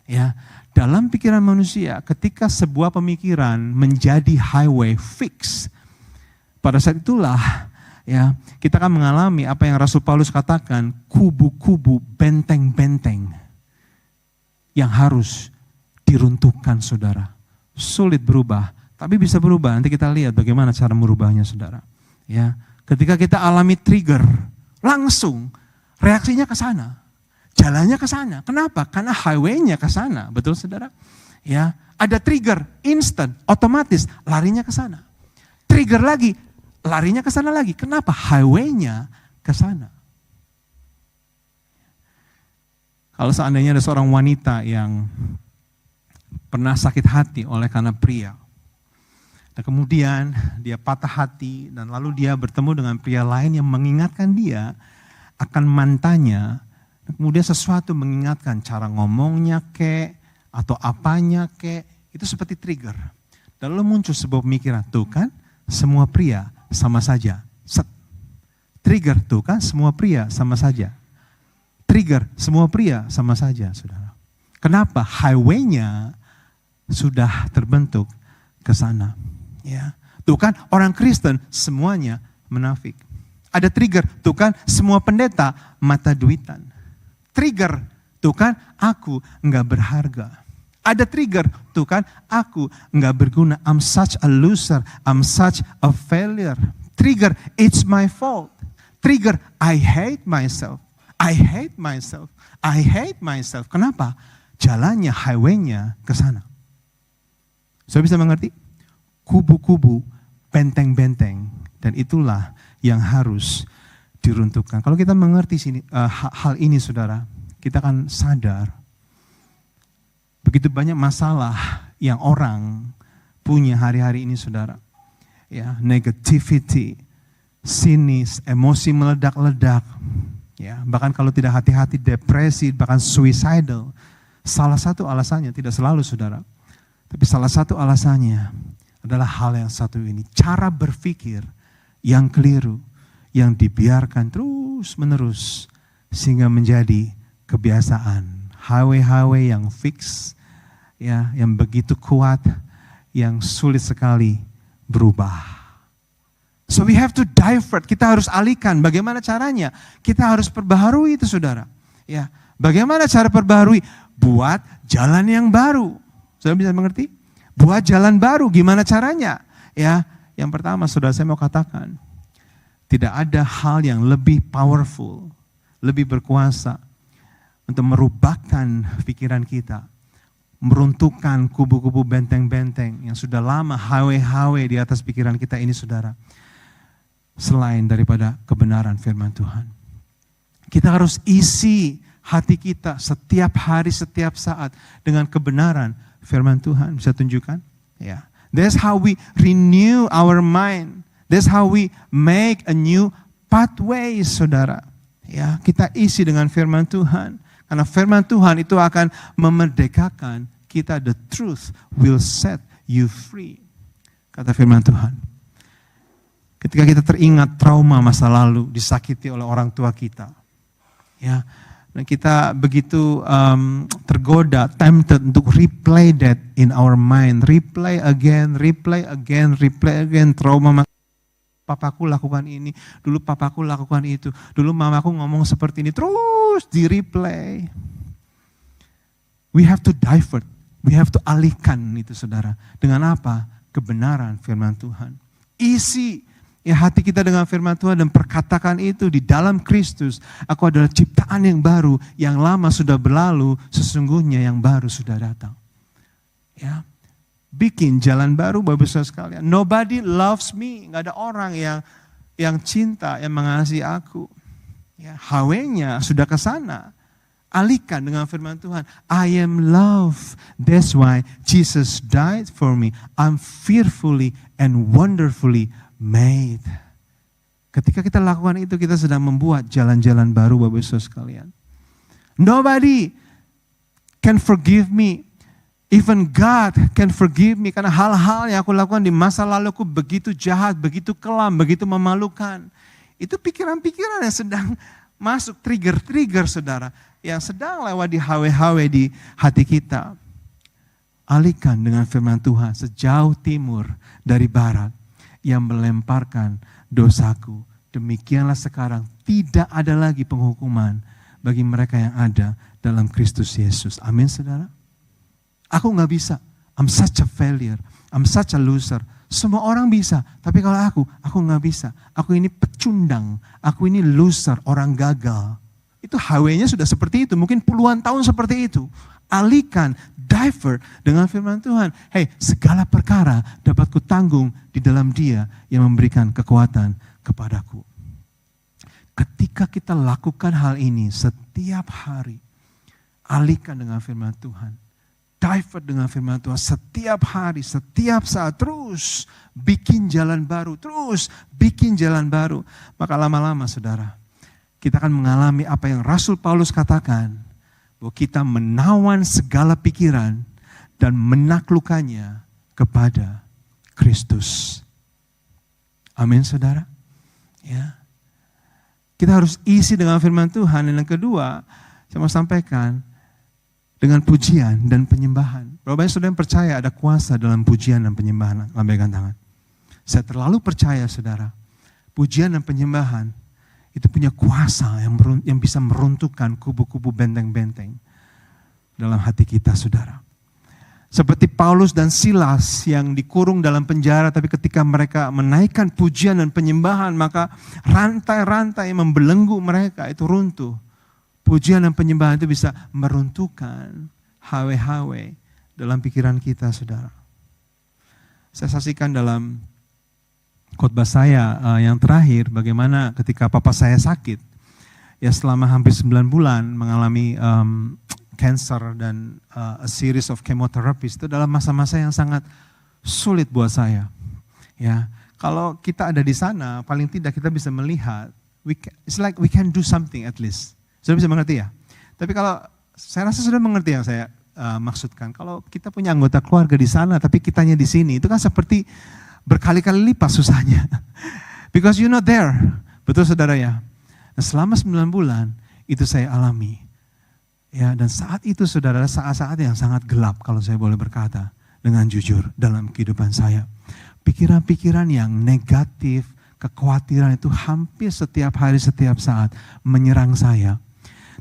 Ya, dalam pikiran manusia, ketika sebuah pemikiran menjadi highway fix, pada saat itulah ya kita akan mengalami apa yang Rasul Paulus katakan, kubu-kubu, benteng-benteng yang harus diruntuhkan, saudara. Sulit berubah, tapi bisa berubah. Nanti kita lihat bagaimana cara merubahnya, saudara. Ya, ketika kita alami trigger, langsung reaksinya ke sana. Jalannya ke sana. Kenapa? Karena highway-nya ke sana. Betul saudara? Ya, ada trigger, instant, otomatis larinya ke sana. Trigger lagi, larinya ke sana lagi. Kenapa? Highway-nya ke sana. Kalau seandainya ada seorang wanita yang pernah sakit hati oleh karena pria. Dan kemudian dia patah hati dan lalu dia bertemu dengan pria lain yang mengingatkan dia akan mantannya. Kemudian sesuatu mengingatkan cara ngomongnya kek, atau apanya kek, itu seperti trigger. Dan lalu muncul sebuah pemikiran, tuh kan semua pria sama saja. Set. Trigger, tuh kan semua pria sama saja. Trigger, semua pria sama saja, saudara. Kenapa? Highway-nya sudah terbentuk ke sana. Ya. Tuh kan orang Kristen semuanya munafik. Ada trigger, tuh kan semua pendeta mata duitan. Trigger, tuh kan aku enggak berharga. Ada trigger, tuh kan aku enggak berguna. I'm such a loser, I'm such a failure. Trigger, it's my fault. Trigger, I hate myself. I hate myself. I hate myself. Kenapa? Jalannya, highway-nya ke sana. Saya bisa mengerti? Kubu-kubu, benteng-benteng. Dan itulah yang harus diruntuhkan. Kalau kita mengerti hal ini, saudara, kita akan sadar begitu banyak masalah yang orang punya hari-hari ini, saudara. Ya, negativity, sinis, emosi meledak-ledak. Ya, bahkan kalau tidak hati-hati depresi, bahkan suicidal. Salah satu alasannya, tidak selalu, saudara, tapi salah satu alasannya adalah hal yang satu ini, cara berpikir yang keliru, yang dibiarkan terus-menerus sehingga menjadi kebiasaan. Highway-highway yang fix, ya, yang begitu kuat, yang sulit sekali berubah. So we have to divert, kita harus alihkan. Bagaimana caranya? Kita harus perbaharui itu, saudara. Ya, bagaimana cara perbaharui? Buat jalan yang baru. Saudara bisa mengerti? Buat jalan baru, gimana caranya? Ya, yang pertama, saudara, saya mau katakan, tidak ada hal yang lebih powerful, lebih berkuasa untuk merubahkan pikiran kita, meruntuhkan kubu-kubu benteng-benteng yang sudah lama highway-highway di atas pikiran kita ini, saudara. selain daripada kebenaran firman Tuhan. Kita harus isi hati kita setiap hari, setiap saat dengan kebenaran firman Tuhan. Bisa tunjukkan? Ya. That's how we renew our mind. That's how we make a new pathway, saudara. Ya, kita isi dengan firman Tuhan. Karena firman Tuhan itu akan memerdekakan kita. The truth will set you free. Kata firman Tuhan. Ketika kita teringat trauma masa lalu, disakiti oleh orang tua kita. Ya, dan kita begitu tergoda, tempted untuk replay that in our mind. Replay again, trauma. Papaku lakukan ini, dulu papaku lakukan itu, dulu mamaku ngomong seperti ini, terus di replay. We have to divert, we have to alihkan itu, saudara. Dengan apa? Kebenaran firman Tuhan. Isi hati kita dengan firman Tuhan dan perkatakan itu di dalam Kristus. Aku adalah ciptaan yang baru, yang lama sudah berlalu, sesungguhnya yang baru sudah datang. Ya. Bikin jalan baru, Bapak Saudara sekalian. Nobody loves me. Gak ada orang yang cinta, yang mengasihi aku. Ya, HW-nya sudah ke sana. Alihkan dengan firman Tuhan. I am love. That's why Jesus died for me. I'm fearfully and wonderfully made. Ketika kita lakukan itu, kita sedang membuat jalan-jalan baru, Bapak Saudara sekalian. Nobody can forgive me. Even God can forgive me, karena hal-hal yang aku lakukan di masa laluku begitu jahat, begitu kelam, begitu memalukan. Itu pikiran-pikiran yang sedang masuk, trigger-trigger, saudara, yang sedang lewat di HW-HW di hati kita. Alihkan dengan firman Tuhan, sejauh timur dari barat yang melemparkan dosaku. Demikianlah sekarang tidak ada lagi penghukuman bagi mereka yang ada dalam Kristus Yesus. Amin, saudara. Aku gak bisa, I'm such a failure, I'm such a loser. Semua orang bisa, tapi kalau aku gak bisa. Aku ini pecundang, aku ini loser, orang gagal. Itu HW-nya sudah seperti itu, mungkin puluhan tahun seperti itu. Alihkan, divert dengan firman Tuhan. Hey, segala perkara dapat kutanggung di dalam Dia yang memberikan kekuatan kepadaku. Ketika kita lakukan hal ini setiap hari, alihkan dengan firman Tuhan. Divert dengan firman Tuhan setiap hari, setiap saat, terus bikin jalan baru, terus bikin jalan baru. Maka lama-lama, saudara, kita akan mengalami apa yang Rasul Paulus katakan, bahwa kita menawan segala pikiran dan menaklukkannya kepada Kristus. Amin, saudara. Ya. Kita harus isi dengan firman Tuhan. Dan yang kedua, saya mau sampaikan, dengan pujian dan penyembahan. Berapa banyak saudara yang percaya ada kuasa dalam pujian dan penyembahan? Lambaikan tangan. Saya terlalu percaya, saudara. Pujian dan penyembahan itu punya kuasa yang bisa meruntuhkan kubu-kubu benteng-benteng dalam hati kita, saudara. Seperti Paulus dan Silas yang dikurung dalam penjara, tapi ketika mereka menaikkan pujian dan penyembahan, maka rantai-rantai yang membelenggu mereka itu runtuh. Pujian dan penyembahan itu bisa meruntuhkan HW-HW dalam pikiran kita, saudara. Saya saksikan dalam khotbah saya yang terakhir, bagaimana ketika papa saya sakit, ya selama hampir 9 bulan mengalami cancer dan a series of chemotherapies, itu dalam masa-masa yang sangat sulit buat saya. Ya, kalau kita ada di sana, paling tidak kita bisa melihat, it's like we can do something at least. Sudah bisa mengerti ya? Tapi kalau saya rasa sudah mengerti yang saya maksudkan. Kalau kita punya anggota keluarga di sana, tapi kitanya di sini, itu kan seperti berkali-kali lipat susahnya. Because you're not there. Betul, saudara ya? Nah, selama 9 bulan itu saya alami. Ya, dan saat itu, saudara, saat-saat yang sangat gelap kalau saya boleh berkata dengan jujur dalam kehidupan saya. Pikiran-pikiran yang negatif, kekhawatiran itu hampir setiap hari, setiap saat menyerang saya.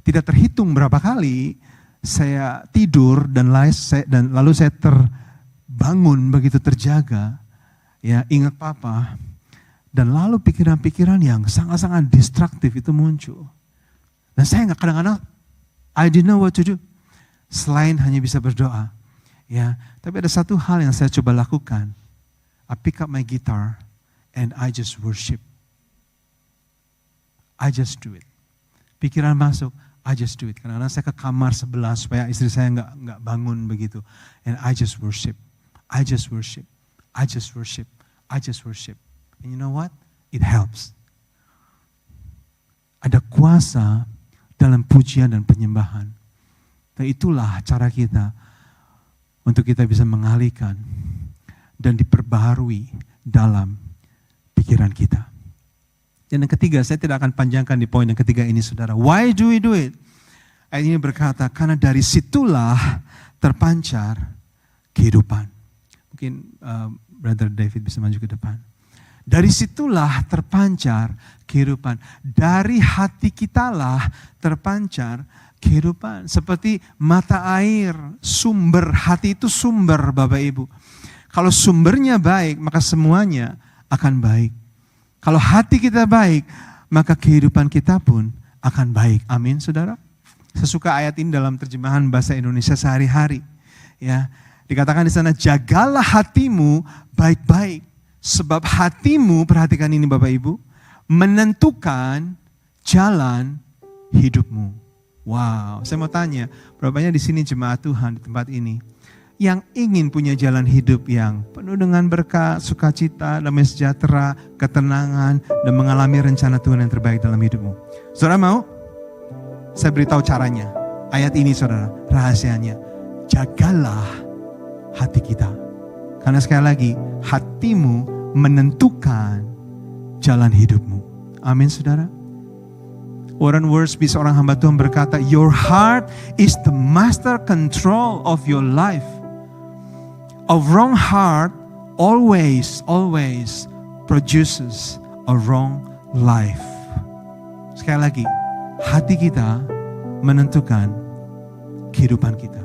Tidak terhitung berapa kali saya tidur dan lalu saya terbangun begitu terjaga, ya ingat papa, dan lalu pikiran-pikiran yang sangat-sangat destruktif itu muncul. Dan saya nggak, kadang-kadang I didn't know what to do selain hanya bisa berdoa, ya. Tapi ada satu hal yang saya coba lakukan. I pick up my guitar and I just worship. I just do it. Pikiran masuk, I just do it. Kadang-kadang saya ke kamar sebelah supaya istri saya nggak bangun begitu. And I just worship. I just worship. I just worship. I just worship. And you know what? It helps. Ada kuasa dalam pujian dan penyembahan. Dan itulah cara kita untuk kita bisa mengalihkan dan diperbaharui dalam pikiran kita. Dan yang ketiga, saya tidak akan panjangkan di poin yang ketiga ini, saudara. Why do we do it? Ayat ini berkata, karena dari situlah terpancar kehidupan. Mungkin Brother David bisa maju ke depan. Dari situlah terpancar kehidupan. Dari hati kitalah terpancar kehidupan. Seperti mata air, sumber. Hati itu sumber, Bapak Ibu. Kalau sumbernya baik, maka semuanya akan baik. Kalau hati kita baik, maka kehidupan kita pun akan baik. Amin, saudara. Saya suka ayat ini dalam terjemahan bahasa Indonesia sehari-hari. Ya, dikatakan di sana, jagalah hatimu baik-baik. Sebab hatimu, perhatikan ini Bapak Ibu, menentukan jalan hidupmu. Wow, saya mau tanya, berapa banyak di sini jemaat Tuhan di tempat ini yang ingin punya jalan hidup yang penuh dengan berkat, sukacita, damai sejahtera, ketenangan, dan mengalami rencana Tuhan yang terbaik dalam hidupmu. Saudara mau? Saya beritahu caranya. Ayat ini saudara, rahasianya. Jagalah hati kita. Karena sekali lagi, hatimu menentukan jalan hidupmu. Amin saudara. Warren Wiersbe, seorang hamba Tuhan berkata, your heart is the master control of your life. A wrong heart always produces a wrong life. Sekali lagi, hati kita menentukan kehidupan kita.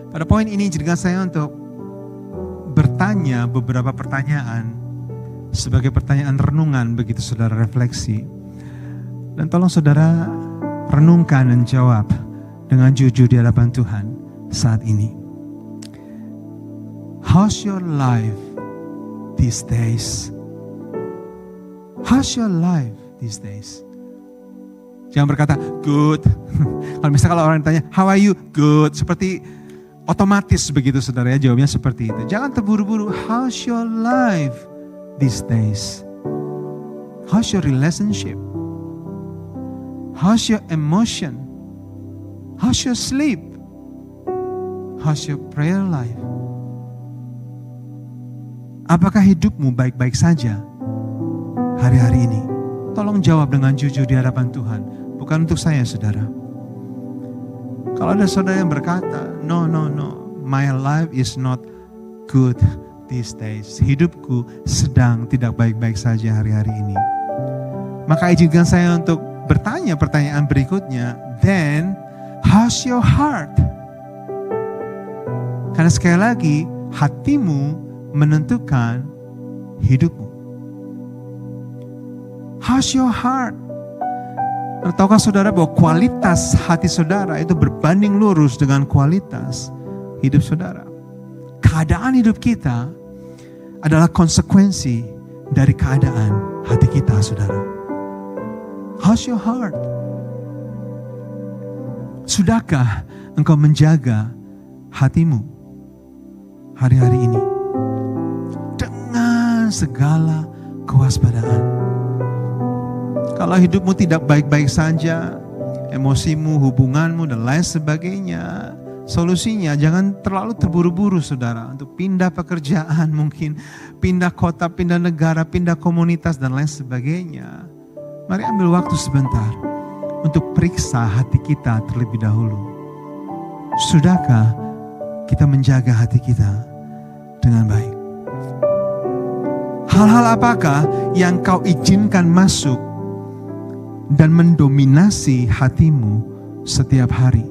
Pada poin ini izinkan saya untuk bertanya beberapa pertanyaan sebagai pertanyaan renungan begitu saudara refleksi. Dan tolong saudara renungkan dan jawab dengan jujur di hadapan Tuhan saat ini. How's your life these days? How's your life these days? Jangan berkata, good. Kalau orang ditanya, how are you? Good. Seperti otomatis begitu saudara ya, jawabnya seperti itu. Jangan terburu-buru. How's your life these days? How's your relationship? How's your emotion? How's your sleep? How's your prayer life? Apakah hidupmu baik-baik saja hari-hari ini? Tolong jawab dengan jujur di hadapan Tuhan. Bukan untuk saya, saudara. Kalau ada saudara yang berkata, no, my life is not good these days. Hidupku sedang tidak baik-baik saja hari-hari ini. Maka izinkan saya untuk bertanya pertanyaan berikutnya. Then, how's your heart? Karena sekali lagi, hatimu menentukan hidupmu. How's your heart? Tahukah saudara bahwa kualitas hati saudara itu berbanding lurus dengan kualitas hidup saudara. Keadaan hidup kita adalah konsekuensi dari keadaan hati kita, saudara. How's your heart? Sudahkah engkau menjaga hatimu hari-hari ini? Segala kewaspadaan. Kalau hidupmu tidak baik-baik saja, emosimu, hubunganmu, dan lain sebagainya, solusinya jangan terlalu terburu-buru saudara untuk pindah pekerjaan mungkin, pindah kota, pindah negara, pindah komunitas, dan lain sebagainya. Mari ambil waktu sebentar untuk periksa hati kita terlebih dahulu. Sudahkah kita menjaga hati kita dengan baik? Hal-hal apakah yang kau izinkan masuk dan mendominasi hatimu setiap hari?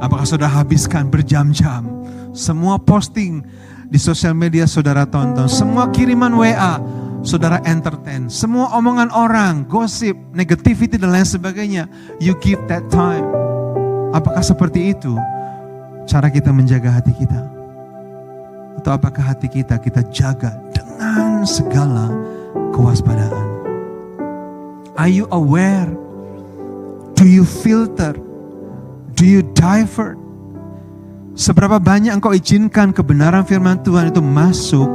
Apakah saudara habiskan berjam-jam semua posting di sosial media saudara tonton, semua kiriman WA saudara entertain, semua omongan orang, gosip, negativity dan lain sebagainya, you give that time. Apakah seperti itu cara kita menjaga hati kita? Atau apakah hati kita jaga dengan segala kewaspadaan? Are you aware? Do you filter? Do you divert? Seberapa banyak engkau izinkan kebenaran firman Tuhan itu masuk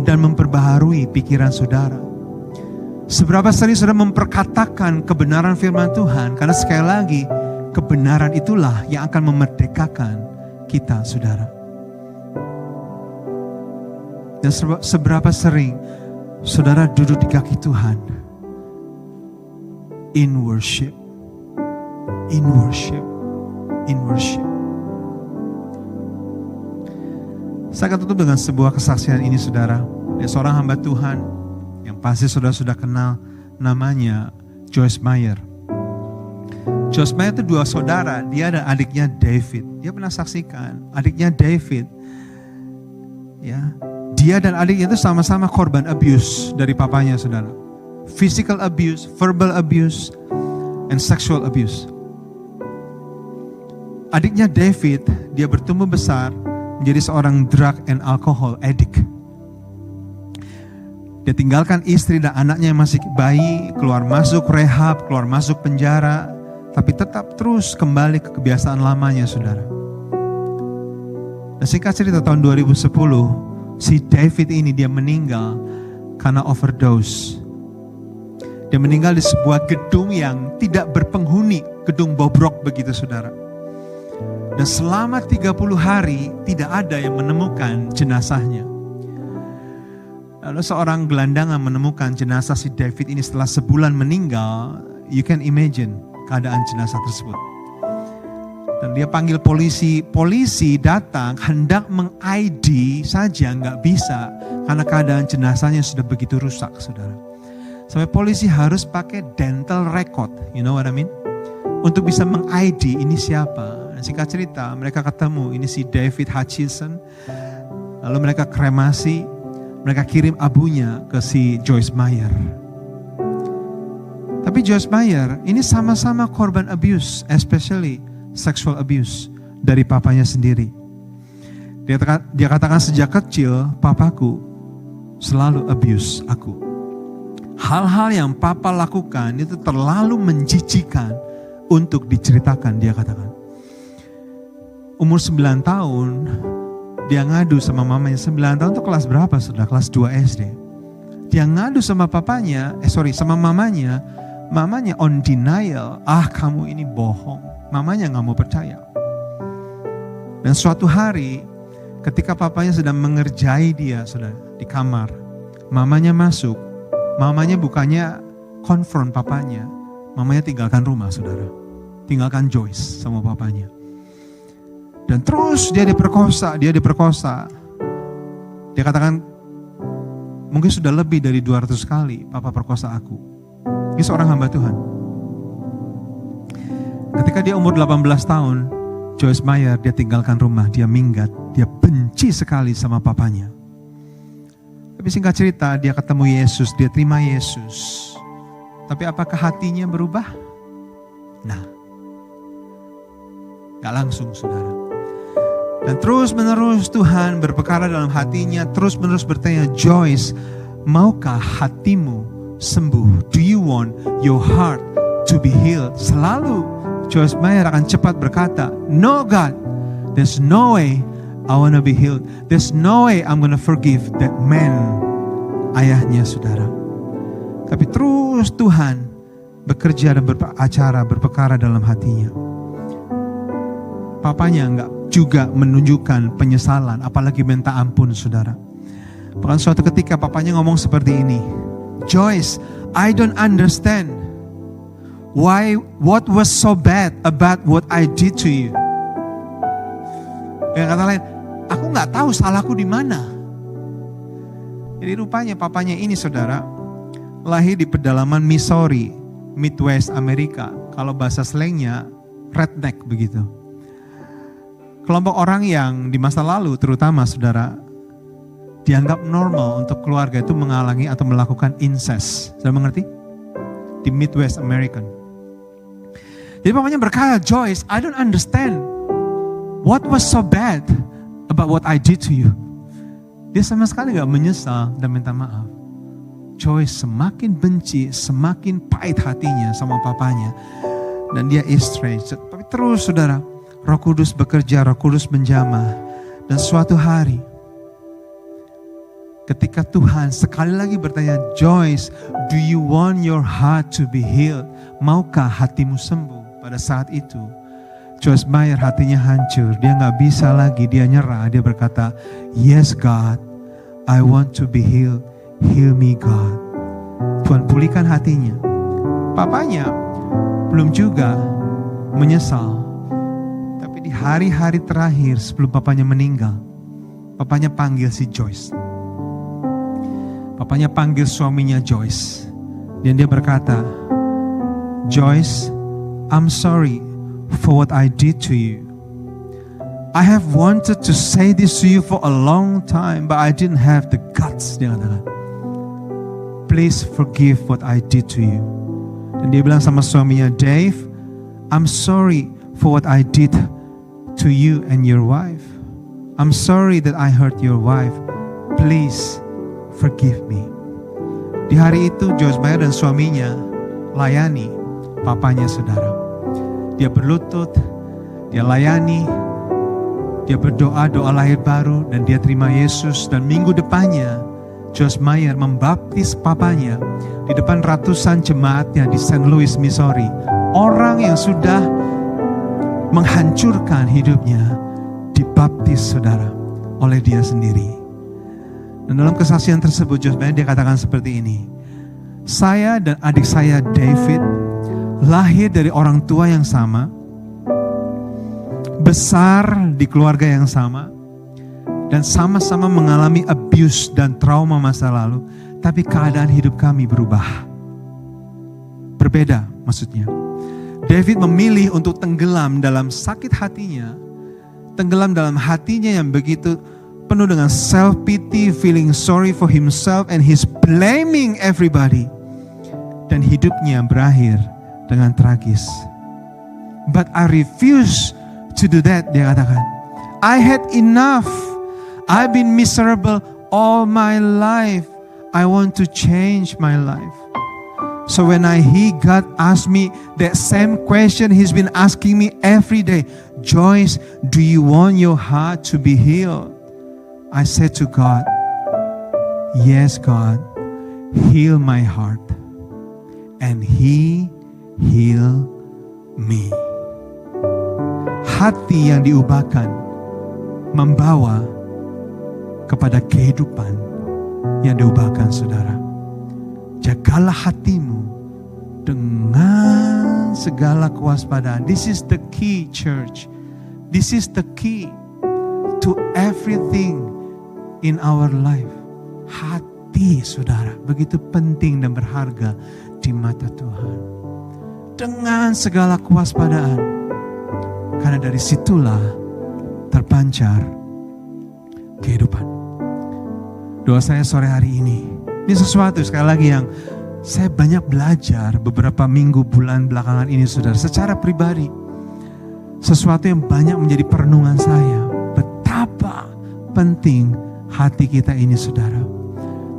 dan memperbaharui pikiran saudara? Seberapa sering saudara memperkatakan kebenaran firman Tuhan? Karena sekali lagi, kebenaran itulah yang akan memerdekakan kita, saudara. Dan seberapa sering saudara duduk di kaki Tuhan in worship, in worship, in worship. Saya akan tutup dengan sebuah kesaksian ini, saudara. Dari seorang hamba Tuhan yang pasti saudara sudah kenal, namanya Joyce Meyer. Joyce Meyer itu dua saudara, dia dan adiknya David. Dia pernah saksikan adiknya David, ya, dia dan adiknya itu sama-sama korban abuse dari papanya, saudara. Physical abuse, verbal abuse, and sexual abuse. Adiknya David, dia bertumbuh besar menjadi seorang drug and alcohol addict. Dia tinggalkan istri dan anaknya yang masih bayi, keluar masuk rehab, keluar masuk penjara, tapi tetap terus kembali ke kebiasaan lamanya, saudara. Dan singkat cerita tahun 2010, si David ini dia meninggal karena overdose. Dia meninggal di sebuah gedung yang tidak berpenghuni, gedung bobrok begitu, saudara. Dan selama 30 hari tidak ada yang menemukan jenazahnya. Lalu seorang gelandangan menemukan jenazah si David ini setelah sebulan meninggal. You can imagine keadaan jenazah tersebut. Dan dia panggil polisi. Polisi datang hendak meng-ID saja nggak bisa karena keadaan jenazahnya sudah begitu rusak, saudara. Sampai polisi harus pakai dental record, you know what I mean? Untuk bisa meng-ID ini siapa. Singkat cerita, mereka ketemu, ini si David Hutchison. Lalu mereka kremasi, mereka kirim abunya ke si Joyce Meyer. Tapi Joyce Meyer ini sama-sama korban abuse, especially sexual abuse dari papanya sendiri. Dia katakan sejak kecil, papaku selalu abuse aku. Hal-hal yang papa lakukan itu terlalu menjijikan untuk diceritakan, dia katakan. Umur 9 tahun, dia ngadu sama mamanya. 9 tahun itu kelas berapa? Sudah kelas 2 SD. Dia ngadu sama papanya, sama mamanya. Mamanya on denial, kamu ini bohong. Mamanya gak mau percaya. Dan suatu hari, ketika papanya sedang mengerjai dia, sudah di kamar. Mamanya masuk, mamanya bukannya konfront papanya. Mamanya tinggalkan rumah, saudara. Tinggalkan Joyce sama papanya. Dan terus dia diperkosa. Dia katakan, mungkin sudah lebih dari 200 kali papa perkosa aku. Ini seorang hamba Tuhan. Ketika dia umur 18 tahun, Joyce Meyer dia tinggalkan rumah, dia minggat. Dia benci sekali sama papanya. Tapi singkat cerita, dia ketemu Yesus, dia terima Yesus. Tapi apakah hatinya berubah? Nah, gak langsung, saudara. Dan terus menerus Tuhan berperkara dalam hatinya, terus menerus bertanya, Joyce, maukah hatimu sembuh? Do you want your heart to be healed? Selalu Joyce Meyer akan cepat berkata, no God, there's no way I want to be healed. There's no way I'm going to forgive that man. Ayahnya, saudara. Tapi terus Tuhan bekerja dan berperkara dalam hatinya. Papanya enggak juga menunjukkan penyesalan, apalagi minta ampun, saudara. Bahkan suatu ketika papanya ngomong seperti ini, Joyce, I don't understand what was so bad about what I did to you. Dengan kata lain, aku nggak tahu salahku di mana. Jadi rupanya papanya ini, saudara, lahir di pedalaman Missouri, Midwest Amerika. Kalau bahasa slangnya redneck begitu. Kelompok orang yang di masa lalu terutama, saudara, dianggap normal untuk keluarga itu mengalami atau melakukan incest. Saudara mengerti? Di Midwest American. Jadi papanya berkata, Joyce, I don't understand what was so bad about what I did to you. Dia sama sekali gak menyesal dan minta maaf. Joyce semakin benci, semakin pahit hatinya sama papanya. Dan dia estranged. Tapi terus saudara, Roh Kudus bekerja, Roh Kudus menjamah. Dan suatu hari, ketika Tuhan sekali lagi bertanya, Joyce, do you want your heart to be healed? Maukah hatimu sembuh? Pada saat itu, Joyce Meyer hatinya hancur. Dia gak bisa lagi, dia nyerah. Dia berkata, yes God, I want to be healed. Heal me God. Tuhan pulihkan hatinya. Papanya belum juga menyesal. Tapi di hari-hari terakhir sebelum papanya meninggal, papanya panggil si Joyce. Papanya panggil suaminya Joyce. Dan dia berkata, Joyce, I'm sorry for what I did to you. I have wanted to say this to you for a long time, but I didn't have the guts. Dia katakan, please forgive what I did to you. Dan dia bilang sama suaminya, Dave, I'm sorry for what I did to you and your wife. I'm sorry that I hurt your wife. Please forgive me. Di hari itu Joyce Meyer dan suaminya layani papanya saudara. Dia berlutut, dia layani, dia berdoa, doa lahir baru, dan dia terima Yesus. Dan minggu depannya Joyce Meyer membaptis papanya di depan ratusan jemaatnya di St. Louis, Missouri. Orang yang sudah menghancurkan hidupnya dibaptis saudara oleh dia sendiri. Dan dalam kesaksian tersebut Joyce Meyer dia katakan seperti ini, saya dan adik saya David lahir dari orang tua yang sama, besar di keluarga yang sama, dan sama-sama mengalami abuse dan trauma masa lalu. Tapi keadaan hidup kami berubah. Berbeda maksudnya. David memilih untuk tenggelam dalam sakit hatinya. Tenggelam dalam hatinya yang begitu penuh dengan self-pity, feeling sorry for himself, and he's blaming everybody. Dan hidupnya berakhir dengan tragis. But I refuse to do that, dia katakan. I had enough. I've been miserable all my life. I want to change my life. So when God asked me that same question he's been asking me every day, Joyce, do you want your heart to be healed? I said to God, yes God, heal my heart. And He healed me. Hati yang diubahkan membawa kepada kehidupan yang diubahkan saudara. Jagalah hatimu dengan segala kewaspadaan. This is the key, church. This is the key to everything in our life. Hati saudara begitu penting dan berharga di mata Tuhan. Dengan segala kewaspadaan. Karena dari situlah terpancar kehidupan. Doa saya sore hari ini sesuatu sekali lagi yang saya banyak belajar beberapa minggu, bulan belakangan ini saudara. Secara pribadi, sesuatu yang banyak menjadi perenungan saya. Betapa penting hati kita ini saudara.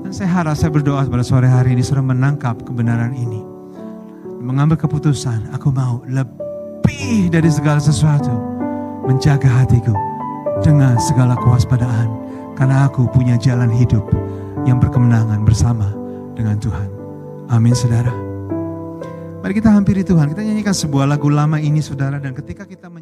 Dan saya harap, saya berdoa pada sore hari ini saudara menangkap kebenaran ini. Mengambil keputusan, aku mau lebih dari segala sesuatu menjaga hatiku dengan segala kewaspadaan. Karena aku punya jalan hidup yang berkemenangan bersama dengan Tuhan. Amin saudara. Mari kita hampiri Tuhan. Kita nyanyikan sebuah lagu lama ini saudara. Dan ketika kita